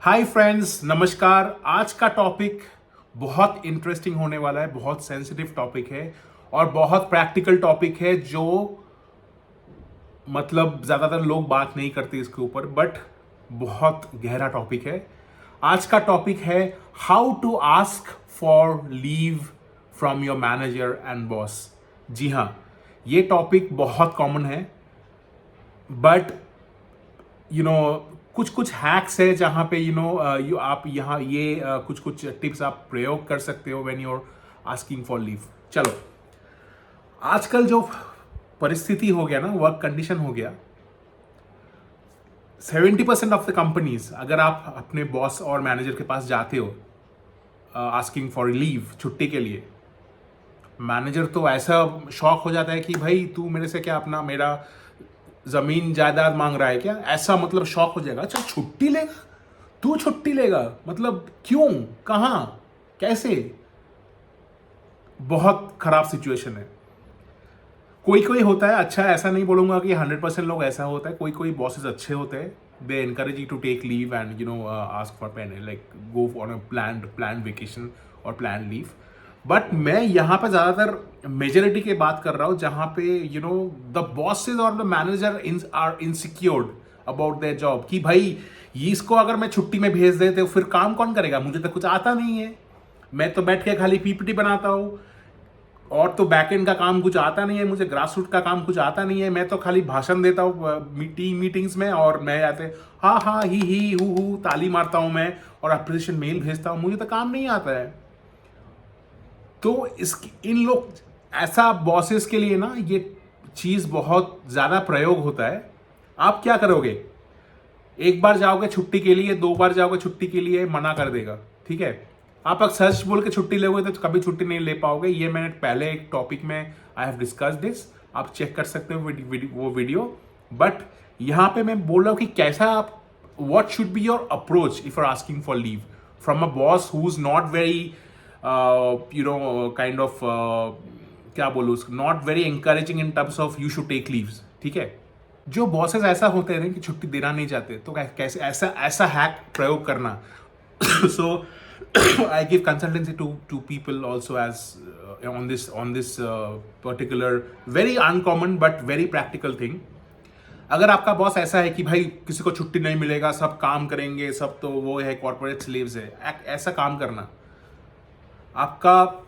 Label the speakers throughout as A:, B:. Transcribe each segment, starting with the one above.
A: Hi friends, नमस्कार। आज का टॉपिक बहुत इंटरेस्टिंग होने वाला है, बहुत सेंसिटिव टॉपिक है और बहुत प्रैक्टिकल टॉपिक है जो मतलब ज़्यादातर लोग बात नहीं करते इसके ऊपर, बट बहुत गहरा टॉपिक है। आज का टॉपिक है how to ask for leave from your manager and boss. जी हाँ, ये टॉपिक बहुत कॉमन है, बट कुछ कुछ हैक्स है जहां पे आप यहाँ ये कुछ कुछ टिप्स आप प्रयोग कर सकते हो when you are asking for leave. चलो, आजकल जो परिस्थिति हो गया ना, वर्क कंडीशन हो गया, 70% ऑफ द कंपनीज, अगर आप अपने बॉस और मैनेजर के पास जाते हो आस्किंग फॉर लीव, छुट्टी के लिए, मैनेजर तो ऐसा शॉक हो जाता है कि भाई तू मेरे से क्या अपना मेरा जमीन जायदाद मांग रहा है क्या, ऐसा मतलब शॉक हो जाएगा। अच्छा, छुट्टी लेगा तू, छुट्टी लेगा मतलब क्यों, कहां, कैसे? बहुत खराब सिचुएशन है। कोई कोई होता है अच्छा, ऐसा नहीं बोलूंगा कि 100% लोग ऐसा होता है। कोई कोई बॉसेस अच्छे होते हैं, they encourage you to take leave and ask for pen, like go on a plan vacation और प्लान लीव। बट मैं यहाँ पे ज़्यादातर मेजोरिटी की बात कर रहा हूँ, जहाँ पे द बॉसेज और the manager are insecured about their job कि भाई ये इसको अगर मैं छुट्टी में भेज दे तो फिर काम कौन करेगा, मुझे तो कुछ आता नहीं है, मैं तो बैठ के खाली पीपीटी बनाता हूँ और तो बैकएंड का काम कुछ आता नहीं है, मुझे ग्रास रूट का काम कुछ आता नहीं है, मैं तो खाली भाषण देता हूँ मीटिंग्स में और मैं आते हाँ हाँ ही हु ताली मारता हूँ मैं और अप्रिसिएशन मेल भेजता हूँ, मुझे तो काम नहीं आता है। तो इन लोग ऐसा बॉसेस के लिए ना ये चीज बहुत ज्यादा प्रयोग होता है। आप क्या करोगे, एक बार जाओगे छुट्टी के लिए, दो बार जाओगे छुट्टी के लिए, मना कर देगा, ठीक है। आप अगर सच बोल के छुट्टी लोगे तो कभी छुट्टी नहीं ले पाओगे। ये मैंने पहले एक टॉपिक में आई हैव डिस्कस दिस, आप चेक कर सकते हो वो वीडियो। बट यहां पे मैं बोल रहा हूं कि कैसा आप, what should be your approach if you're asking for leave from a boss who's not very kind of क्या बोलूँ, not very encouraging in terms of you should take leaves, ठीक है। जो बॉसेस ऐसा होते हैं कि छुट्टी देना नहीं चाहते, तो कैसे ऐसा ऐसा हैक प्रयोग करना। So I give consultancy to people also as on this particular very uncommon but very practical thing। अगर आपका बॉस ऐसा है कि भाई किसी को छुट्टी नहीं मिलेगा, सब काम करेंगे, सब तो वो है, कॉर्पोरेट स्लेव्स है, ऐसा काम करना। आपका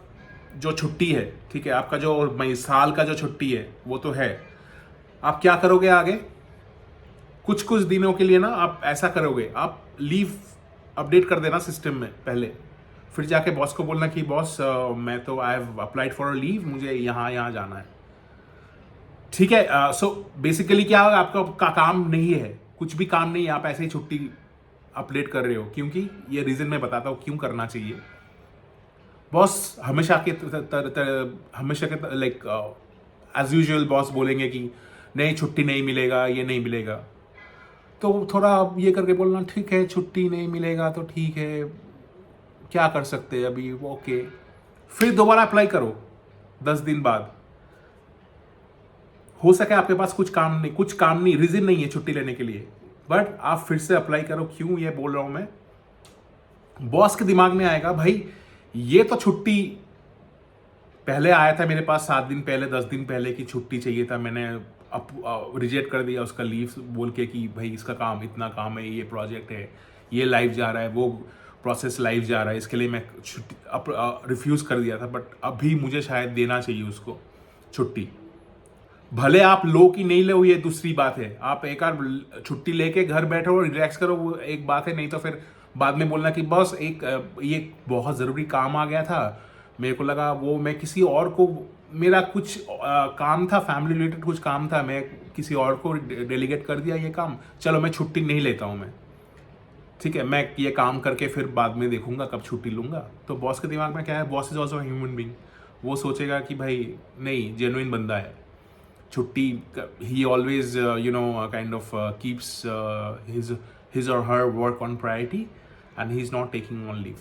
A: जो छुट्टी है, ठीक है, आपका जो साल का जो छुट्टी है वो तो है, आप क्या करोगे आगे, कुछ कुछ दिनों के लिए ना आप ऐसा करोगे, आप लीव अपडेट कर देना सिस्टम में पहले, फिर जाके बॉस को बोलना कि बॉस मैं तो I have applied for a leave, मुझे यहाँ यहाँ जाना है, ठीक है। सो बेसिकली क्या होगा, आपका काम नहीं है, कुछ भी काम नहीं है, आप ऐसे ही छुट्टी अपडेट कर रहे हो, क्योंकि ये रीजन मैं बताता हूँ क्यों करना चाहिए। बॉस हमेशा के लाइक एज यूजुअल बॉस बोलेंगे कि नहीं छुट्टी नहीं मिलेगा, ये नहीं मिलेगा, तो थोड़ा ये करके बोलना ठीक है, छुट्टी नहीं मिलेगा तो ठीक है, क्या कर सकते हैं अभी, ओके। फिर दोबारा अप्लाई करो 10 दिन बाद, हो सके आपके पास कुछ काम नहीं, रीजन नहीं है छुट्टी लेने के लिए, बट आप फिर से अप्लाई करो। क्यों ये बोल रहा हूं मैं, बॉस के दिमाग में आएगा भाई ये तो छुट्टी पहले आया था मेरे पास 7 दिन पहले, 10 दिन पहले की छुट्टी चाहिए था, मैंने रिजेक्ट कर दिया उसका लीव बोल के कि भाई इसका काम, इतना काम है, ये प्रोजेक्ट है, ये लाइव जा रहा है, वो प्रोसेस लाइव जा रहा है, इसके लिए मैं छुट्टी रिफ्यूज कर दिया था, बट अभी मुझे शायद देना चाहिए उसको छुट्टी। भले आप लो कि नहीं लो ये दूसरी बात है, आप एक बार छुट्टी लेके घर बैठो और रिलैक्स करो, वो एक बात है, नहीं तो फिर बाद में बोलना कि बस ये बहुत ज़रूरी काम आ गया था, मेरे को लगा वो मैं किसी और को, मेरा कुछ काम था, फैमिली रिलेटेड कुछ काम था, मैं किसी और को डेलीगेट कर दिया ये काम, चलो मैं छुट्टी नहीं लेता हूँ मैं, ठीक है, मैं ये काम करके फिर बाद में देखूंगा कब छुट्टी लूंगा। तो बॉस के दिमाग में क्या है, boss is also human being, वो सोचेगा कि भाई नहीं, जेन्युइन बंदा है, छुट्टी, he always kind of keeps his or her work on priority and he's not taking on leave।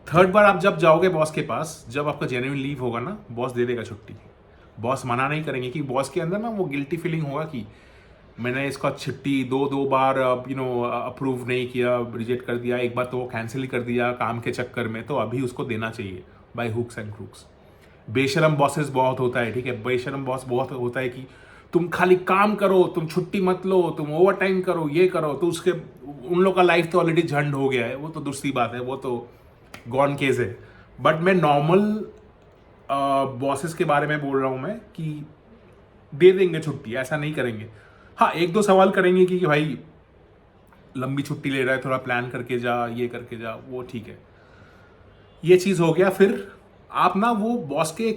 A: Third बार आप जब जाओगे बॉस के पास, जब आपका जेन्युइन लीव होगा ना, बॉस दे देगा छुट्टी, बॉस मना नहीं करेंगे, कि बॉस के अंदर ना वो गिल्टी फीलिंग होगा कि मैंने इसका छुट्टी दो दो बार अप्रूव नहीं किया, रिजेक्ट कर दिया, एक बार तो वो कैंसिल ही कर दिया काम के चक्कर में, तो अभी उसको देना चाहिए बाय हुक्स एंड क्रूक्स। बेशरम बॉसेस बहुत होता है, ठीक है, बेशरम बॉस बहुत होता है कि तुम खाली काम करो, तुम छुट्टी मत लो, तुम ओवर टाइम करो, ये करो, तो उसके उन लोग का लाइफ तो ऑलरेडी झंड हो गया है, वो तो दूसरी बात है, वो तो गॉन केस है। बट मैं नॉर्मल बॉसेस के बारे में बोल रहा हूँ मैं कि दे देंगे छुट्टी, ऐसा नहीं करेंगे। हाँ, एक दो सवाल करेंगे कि भाई लंबी छुट्टी ले रहा है, थोड़ा प्लान करके जा, ये करके जा, वो ठीक है, ये चीज़ हो गया। फिर आप ना वो बॉस के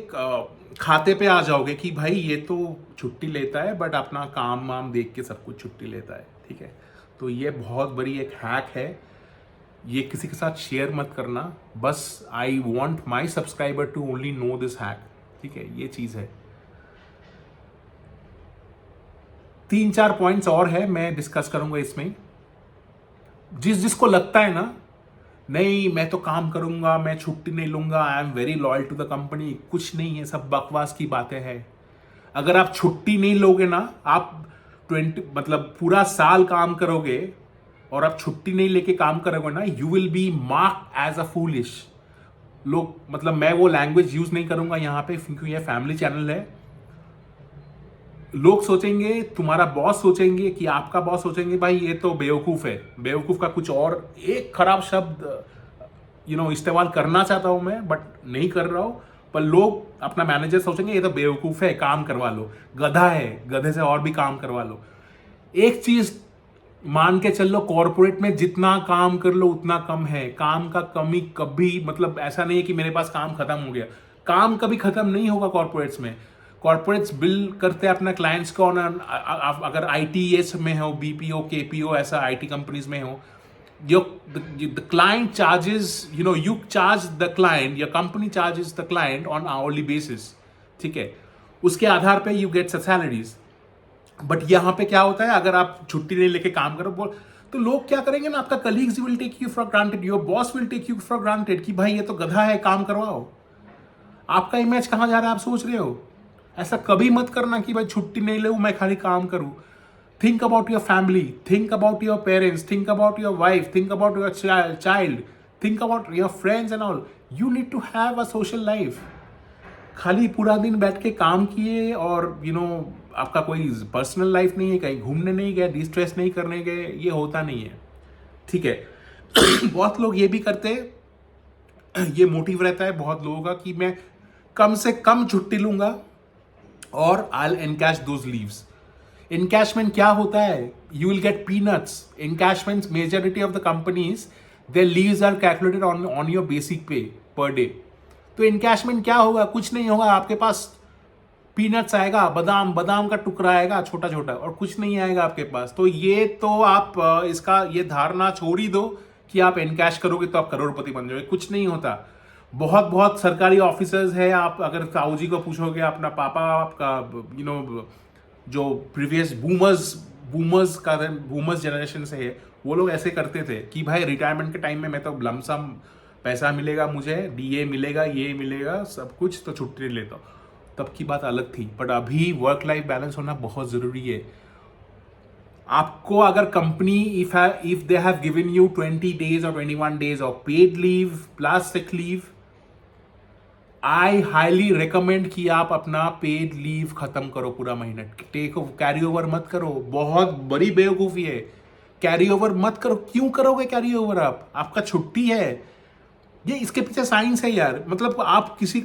A: खाते पे आ जाओगे कि भाई ये तो छुट्टी लेता है बट अपना काम वाम देख के सब कुछ छुट्टी लेता है, ठीक है। तो ये बहुत बड़ी एक हैक है, ये किसी के साथ शेयर मत करना, बस I want my subscriber to only know this hack, ठीक है, ये चीज़ है। 3-4 पॉइंट्स और है मैं डिस्कस करूंगा इसमें। जिसको लगता है ना नहीं मैं तो काम करूंगा, मैं छुट्टी नहीं लूंगा, I am very loyal to the company, कुछ नहीं है, सब बकवास की बातें हैं। अगर आप छुट्टी नहीं लोगे ना, आप 20 मतलब पूरा साल काम करोगे और आप छुट्टी नहीं लेके काम करोगे ना, you will be marked as a foolish. लोग मतलब मैं वो लैंग्वेज यूज नहीं करूंगा यहाँ पे क्योंकि ये फैमिली चैनल है। लोग सोचेंगे, तुम्हारा बॉस सोचेंगे कि आपका बॉस सोचेंगे भाई ये तो बेवकूफ है। बेवकूफ का कुछ और एक खराब शब्द इस्तेमाल करना चाहता हूं मैं बट नहीं कर रहा हूं, पर लोग अपना मैनेजर सोचेंगे ये तो बेवकूफ है, काम करवा लो, गधा है, गधे से और भी काम करवा लो। एक चीज मान के चल लो, कॉर्पोरेट में जितना काम कर लो उतना कम है। काम का कमी कभी मतलब ऐसा नहीं है कि मेरे पास काम खत्म हो गया, काम कभी खत्म नहीं होगा कॉर्पोरेट्स में। कॉर्पोरेट्स बिल करते हैं अपना क्लाइंट्स को, अगर आईटीएस में हो, बीपीओ केपीओ ऐसा आईटी कंपनीज में हो, the client charges, you charge the client, your company charges the client on hourly basis, ठीक है, उसके आधार पे you get salaries। बट यहाँ पे क्या होता है, अगर आप छुट्टी नहीं लेके काम करो तो लोग क्या करेंगे ना, आपका colleagues will take you for granted, your boss will take you for granted कि भाई ये तो गधा है, काम करवाओ। आपका इमेज कहाँ जा रहा है आप सोच रहे हो? ऐसा कभी मत करना कि भाई छुट्टी नहीं ले मैं खाली काम करूं। Think about your family, think about your parents, think about your wife, think about your child, think about your friends and all. You need to have a social life. खाली पूरा दिन बैठ के काम किए और आपका कोई पर्सनल लाइफ नहीं है, कहीं घूमने नहीं गए, डिस्ट्रेस नहीं करने गए, ये होता नहीं है, ठीक है। बहुत लोग ये भी करते हैं, ये मोटिव रहता है बहुत लोगों का कि मैं कम से कम छुट्टी लूंगा और I will encash those leaves. Encashment क्या होता है? You will get peanuts. Encashment majority of the companies their leaves are calculated on your basic pay per day. तो एनकैशमेंट क्या होगा? कुछ नहीं होगा, आपके पास पीनट्स आएगा, बादाम का टुकड़ा आएगा छोटा छोटा, और कुछ नहीं आएगा आपके पास। तो ये तो आप इसका ये धारणा छोड़ ही दो कि आप एनकैश करोगे तो आप करोड़पति बन जाओगे, कुछ नहीं होता। बहुत बहुत सरकारी ऑफिसर्स है, आप अगर ताऊ जी को पूछोगे, अपना पापा आपका जो प्रीवियस बूमर्स जनरेशन से है, वो लोग ऐसे करते थे कि भाई रिटायरमेंट के टाइम में मैं तो लमसम पैसा मिलेगा, मुझे डीए मिलेगा, ये मिलेगा, सब कुछ, तो छुट्टी नहीं लेता। तब की बात अलग थी, बट अभी वर्क लाइफ बैलेंस होना बहुत जरूरी है। आपको अगर company if they have given you 20 days or 21 days of paid leave plus sick leave, I highly recommend कि आप अपना पेड लीव खत्म करो पूरा महीना। कैरी ओवर मत करो, बहुत बड़ी बेवकूफी है। कैरी ओवर मत करो। क्यों करोगे कैरी ओवर? आपका छुट्टी है, ये इसके पीछे साइंस है यार। मतलब आप किसी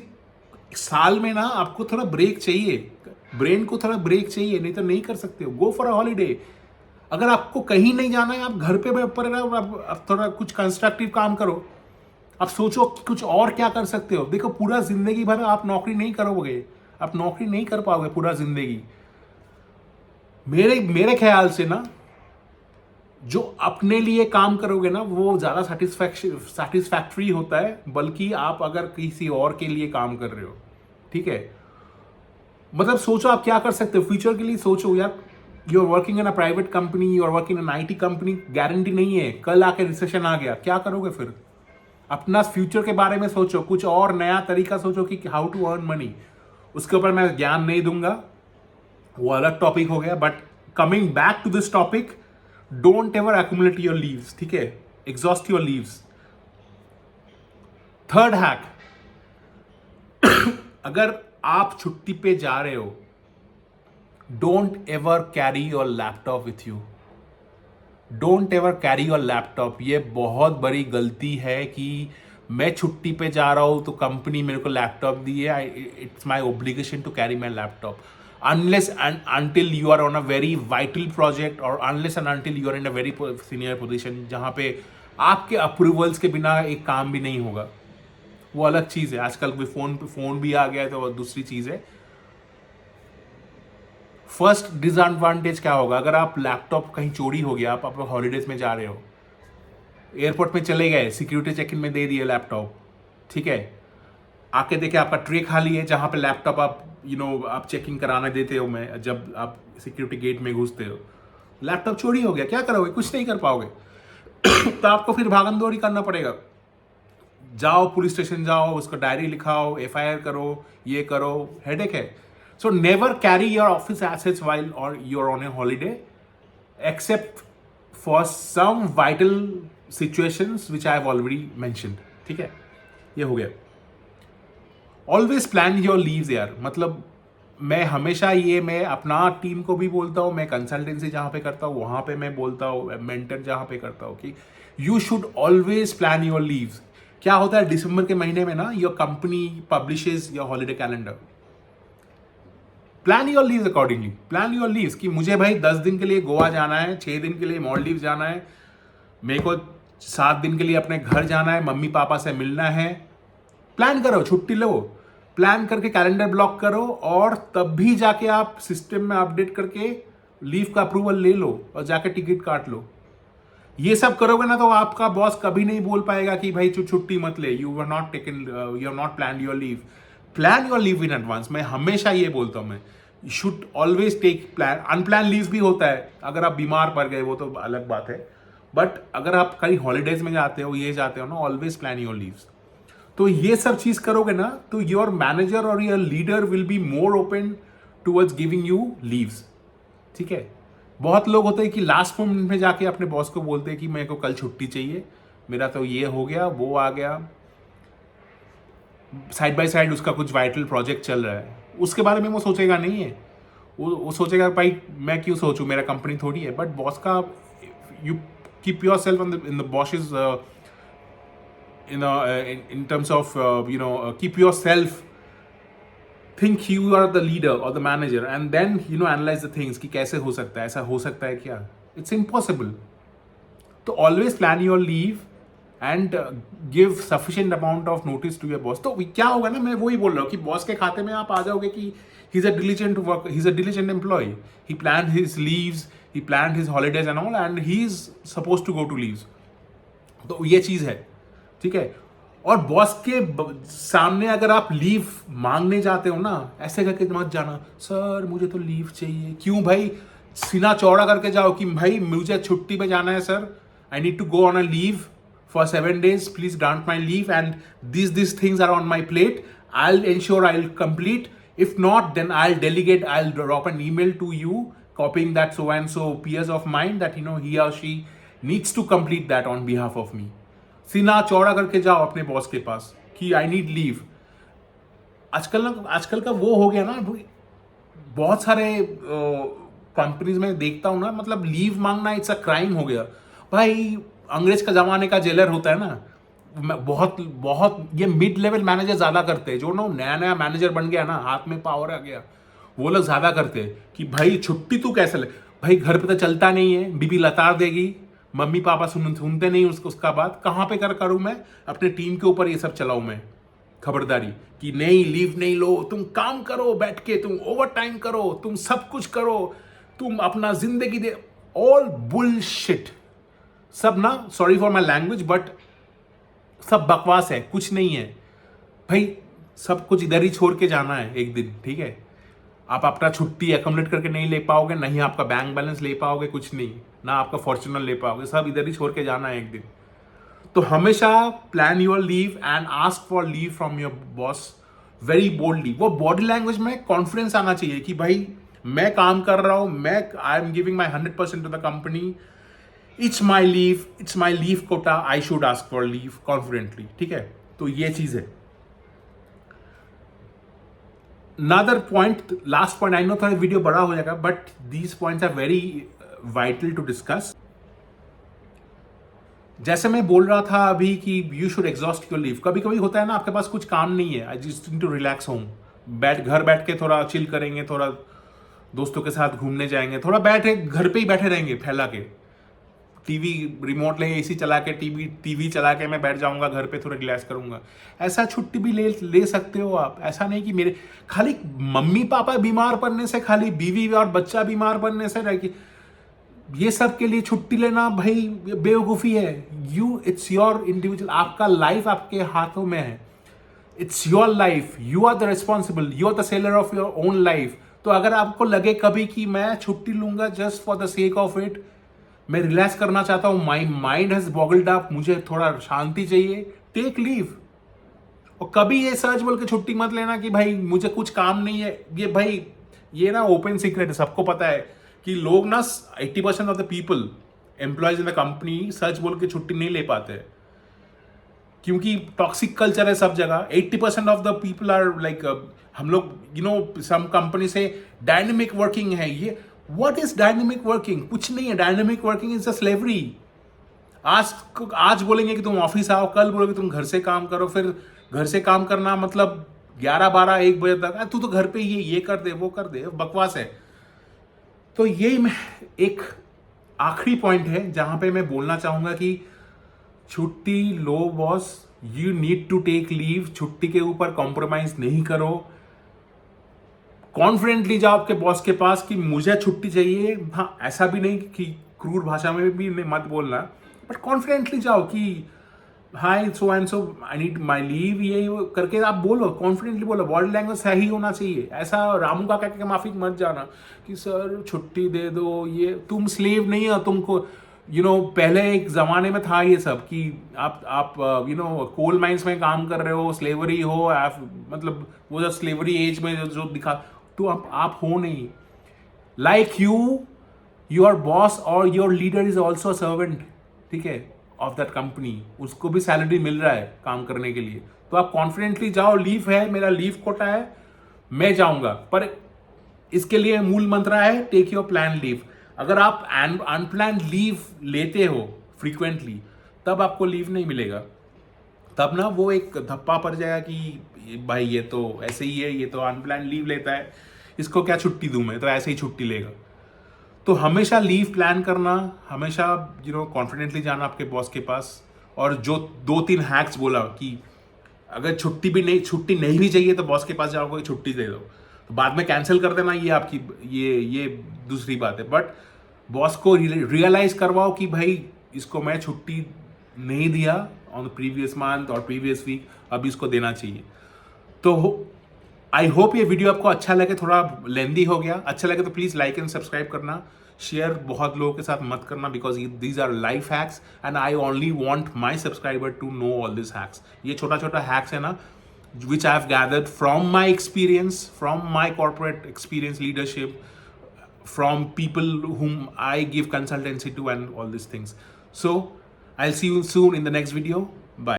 A: साल में ना आपको थोड़ा ब्रेक चाहिए, ब्रेन को थोड़ा ब्रेक चाहिए, नहीं तो नहीं कर सकते हो। Go for a holiday. अगर आपको कहीं नहीं जाना है, आप घर पे पड़े रहो, आप थोड़ा कुछ कंस्ट्रक्टिव काम करो। आप सोचो कि कुछ और क्या कर सकते हो। देखो, पूरा जिंदगी भर आप नौकरी नहीं करोगे, आप नौकरी नहीं कर पाओगे पूरा जिंदगी। मेरे ख्याल से ना, जो अपने लिए काम करोगे ना, वो ज्यादा सेटिस्फैक्टरी होता है, बल्कि आप अगर किसी और के लिए काम कर रहे हो, ठीक है। मतलब सोचो आप क्या कर सकते हो फ्यूचर के लिए। सोचो यार, you are working in a private company, you are working in IT company, guarantee नहीं है कल आके रिसेशन आ गया, क्या करोगे फिर? अपना फ्यूचर के बारे में सोचो, कुछ और नया तरीका सोचो कि हाउ टू अर्न मनी। उसके ऊपर मैं ज्ञान नहीं दूंगा, वो अलग टॉपिक हो गया। But coming back to this topic, don't ever accumulate your leaves, ठीक है, exhaust your leaves. Third hack, अगर आप छुट्टी पे जा रहे हो, don't ever carry your laptop with you. Don't ever carry your laptop. ये बहुत बड़ी गलती है कि मैं छुट्टी पे जा रहा हूं तो कंपनी मेरे को लैपटॉप दी है, it's my obligation to carry my laptop. Unless and until you are on a very vital project, और unless and until you are in a very senior position जहां पे आपके अप्रूवल्स के बिना एक काम भी नहीं होगा, वो अलग चीज है। आजकल कोई फोन भी आ गया है तो दूसरी चीज है। फर्स्ट डिसएडवांटेज क्या होगा, अगर आप लैपटॉप कहीं चोरी हो गया, आप हॉलीडेज में जा रहे हो, एयरपोर्ट में चले गए, सिक्योरिटी चेक इन में दे दिए लैपटॉप, ठीक है, आके देखे आपका ट्रे खाली है जहां पे लैपटॉप आप आप चेकिंग कराने देते हो, मैं जब आप सिक्योरिटी गेट में घुसते हो, लैपटॉप चोरी हो गया, क्या करोगे? कुछ नहीं कर पाओगे। तो आपको फिर भागम दौड़ी करना पड़ेगा। जाओ पुलिस स्टेशन जाओ, उसको डायरी लिखाओ, एफआईआर करो, ये करो, हेडेक है। So never carry your office assets while और you're on a holiday, except for some vital situations which I have already mentioned, ठीक है, ये हो गया। ऑलवेज प्लान योर लीव्स यार, मतलब मैं हमेशा मैं अपना टीम को भी बोलता हूँ, मैं कंसल्टेंसी जहाँ पे करता हूँ वहाँ पे मैं बोलता हूँ, मेंटर जहाँ पे करता हूँ कि you should always plan your leaves. क्या होता है दिसंबर के महीने में ना, your company publishes your holiday calendar. Plan your leaves accordingly, plan your leaves कि मुझे भाई 10 दिन के लिए गोवा जाना है, 6 दिन के लिए मालदीव जाना है, मेरे को 7 दिन के लिए अपने घर जाना है, मम्मी पापा से मिलना है। प्लान करो, छुट्टी लो, प्लान करके कैलेंडर ब्लॉक करो, और तब भी जाके आप सिस्टम में अपडेट करके लीव का अप्रूवल ले लो और जाके टिकट काट लो। ये सब करोगे ना तो आपका बॉस कभी नहीं बोल पाएगा कि भाई छुट्टी मत ले, you are not taken, you are not plan your leave. Plan your leave in advance. मैं हमेशा ये बोलता हूं, मैं should always take plan. Unplan leave भी होता है, अगर आप बीमार पड़ गए वो तो अलग बात है, बट अगर आप कहीं हॉलीडेज में जाते हो, ये जाते हो ना, ऑलवेज प्लान योर लीव्स। तो ये सब चीज करोगे ना तो योर मैनेजर और your leader will be more open towards giving you leaves, ठीक है। बहुत लोग होते हैं कि लास्ट मोमेंट में जाके अपने बॉस को बोलते हैं कि मेरे को कल छुट्टी चाहिए, मेरा तो ये हो गया, वो आ गया, साइड बाय साइड उसका कुछ वाइटल प्रोजेक्ट चल रहा है, उसके बारे में वो सोचेगा नहीं है। वो सोचेगा भाई मैं क्यों सोचूं, मेरा कंपनी थोड़ी है। बट बॉस का, you keep your self in the boss is in terms of keep yourself, think you are the leader or the manager, and then analyze the things कि कैसे हो सकता है, ऐसा हो सकता है क्या, it's impossible। तो always plan your leave and give sufficient amount of notice to your boss। तो क्या होगा ना, मैं वही बोल रहा हूँ कि बॉस के खाते में आप आ जाओगे कि he's a diligent worker, he's a diligent employee, he planned his leaves, he planned his holidays and all, and he's supposed to go to leaves। तो ये चीज है, ठीक है। और बॉस के सामने अगर आप लीव मांगने जाते हो ना, ऐसे करके मत जाना, सर मुझे तो लीव चाहिए। क्यों भाई, सीना चौड़ा करके जाओ कि भाई मुझे छुट्टी पे जाना है sir, I need to go on a leave for 7 days, please grant my leave and this things are on my plate, I will ensure I will complete, if not then I will delegate, I will drop an email to you copying that so and so peers of mine that he or she needs to complete that on behalf of me। सीना चौड़ा करके जाओ अपने boss के पास कि I need leave. आजकल का वो हो गया ना, बहुत सारे कंपनीज में देखता हूं ना, मतलब लीव मांगना इट्स अ क्राइम हो गया भाई। अंग्रेज का जमाने का जेलर होता है ना, बहुत ये मिड लेवल मैनेजर ज्यादा करते हैं, जो ना नया नया मैनेजर बन गया ना, हाथ में पावर आ गया, वो लोग ज्यादा करते हैं कि भाई छुट्टी तू कैसे ले, भाई घर पे तो चलता नहीं है, बीबी लताड़ देगी, मम्मी पापा सुनते नहीं उसका बात, कहाँ पे करूँ मैं, अपने टीम के ऊपर ये सब चलाऊं मैं खबरदारी कि नहीं लीव नहीं लो, तुम काम करो बैठ के, तुम ओवर टाइम करो, तुम सब कुछ करो, तुम अपना जिंदगी दे। ऑल बुलशिट, सब ना, sorry for my language, but सब बकवास है, कुछ नहीं है भाई। सब कुछ इधर ही छोड़ के जाना है एक दिन, ठीक है। आप अपना छुट्टी एकम्युलेट करके नहीं ले पाओगे, नहीं आपका बैंक बैलेंस ले पाओगे, कुछ नहीं, ना आपका फॉर्च्यूनर ले पाओगे, सब इधर ही छोड़ के जाना है एक दिन। तो हमेशा plan your leave and ask for leave from your boss very boldly. वो बॉडी लैंग्वेज में कॉन्फिडेंस आना चाहिए कि भाई मैं काम कर रहा हूं, मैं I am giving my 100% to the company, it's my leave quota, I should ask for leave confidently, ठीक है। तो ये चीज है। another point, last point, I know थोड़ा वीडियो बड़ा हो जाएगा, but these points are very vital to discuss। जैसे मैं बोल रहा था अभी कि you should exhaust your leave. कभी कभी होता है ना, आपके पास कुछ काम नहीं है, I just need to relax home, घर बैठ के थोड़ा चिल करेंगे, थोड़ा दोस्तों के साथ घूमने जाएंगे, थोड़ा बैठे घर पे ही बैठे रहेंगे फैला के, टीवी रिमोट लेंगे, एसी चला के, टीवी चला के मैं बैठ जाऊंगा घर पे, थोड़ा रिलैक्स करूंगा। ऐसा छुट्टी भी ले सकते हो आप। ऐसा नहीं कि मेरे खाली मम्मी पापा बीमार पड़ने से, खाली बीवी और बच्चा बीमार पड़ने से रह कि ये सब के लिए छुट्टी लेना भाई बेवकूफ़ी है। इट्स योर इंडिविजुअल, आपका लाइफ आपके हाथों में है, it's your life, you are the responsible, you are the seller of your own life. तो अगर आपको लगे कभी कि मैं छुट्टी लूंगा just for the sake of it, मैं रिलैक्स करना चाहता हूं, my mind has boggled up, मुझे थोड़ा शांति चाहिए, टेक लीव। और कभी ये सच बोल के छुट्टी मत लेना कि भाई मुझे कुछ काम नहीं है। ये भाई ये ना ओपन सीक्रेट है, सबको पता है कि लोग ना 80% of the people employees in the company सच बोल के छुट्टी नहीं ले पाते, क्योंकि टॉक्सिक कल्चर है सब जगह। 80% of the people are like, हम लोग यू नो सम कंपनी से डायनेमिक वर्किंग है। ये व्हाट इज डायनेमिक वर्किंग? कुछ नहीं है। Dynamic working is a slavery. आज बोलेंगे कि तुम ऑफिस आओ, कल बोलोगे तुम घर से काम करो, फिर घर से काम करना मतलब 11, 12, 1 बजे तक तू तो घर पे ये कर दे, वो कर दे, बकवास है। तो ये एक आखिरी पॉइंट है जहां पे मैं बोलना चाहूंगा कि छुट्टी लो boss, you need to take leave. छुट्टी के ऊपर कॉम्प्रोमाइज नहीं करो। कॉन्फिडेंटली जाओ आपके बॉस के पास कि मुझे छुट्टी चाहिए। हाँ, ऐसा भी नहीं कि क्रूर भाषा में भी मत बोलना, बट कॉन्फिडेंटली जाओ कि hi so and so I need my leave, ये करके आप बोलो, कॉन्फिडेंटली बोलो। बॉडी लैंग्वेज सही होना चाहिए। ऐसा रामू का कहकर माफी मत जाना कि सर छुट्टी दे दो। ये तुम स्लेव नहीं हो, तुमको पहले एक जमाने में था ये सब कि आप कोल माइंस में काम कर रहे हो, स्लेवरी हो, आप मतलब वो जो स्लेवरी एज में जो दिखा, तो आप हो नहीं। लाइक योर बॉस और your leader is also a servant, ठीक है, ऑफ दैट कंपनी। उसको भी सैलरी मिल रहा है काम करने के लिए। तो आप कॉन्फिडेंटली जाओ। लीव है, मेरा लीव कोटा है, मैं जाऊंगा। पर इसके लिए मूल मंत्र है टेक योर प्लान लीव। अगर आप अनप्लान लीव लेते हो फ्रीक्वेंटली, तब आपको लीव नहीं मिलेगा। तब ना वो एक धप्पा पड़ जाएगा कि भाई ये तो ऐसे ही है, ये तो अनप्लान लीव लेता है, इसको क्या छुट्टी दूं मैं, तो ऐसे ही छुट्टी लेगा। तो हमेशा लीव प्लान करना, हमेशा कॉन्फिडेंटली जाना आपके बॉस के पास। और जो 2-3 हैक्स बोला कि अगर छुट्टी नहीं भी चाहिए तो बॉस के पास जाओगे, छुट्टी दे दो, तो बाद में कैंसिल कर देना, ये आपकी ये दूसरी बात है। बट बॉस को रियलाइज करवाओ कि भाई इसको मैं छुट्टी नहीं दिया ऑन द प्रीवियस मंथ और प्रीवियस वीक, अब इसको देना चाहिए। तो आई होप ये वीडियो आपको अच्छा लगे। थोड़ा लेंदी हो गया, अच्छा लगे तो प्लीज लाइक एंड सब्सक्राइब करना। शेयर बहुत लोगों के साथ मत करना, because these are life hacks and I only want my subscriber to know all this hacks. ये छोटा छोटा हैक्स है ना, which I have gathered from my experience, from my corporate experience, leadership, from people whom I give consultancy to, and all these things. So I'll see you soon in the next video.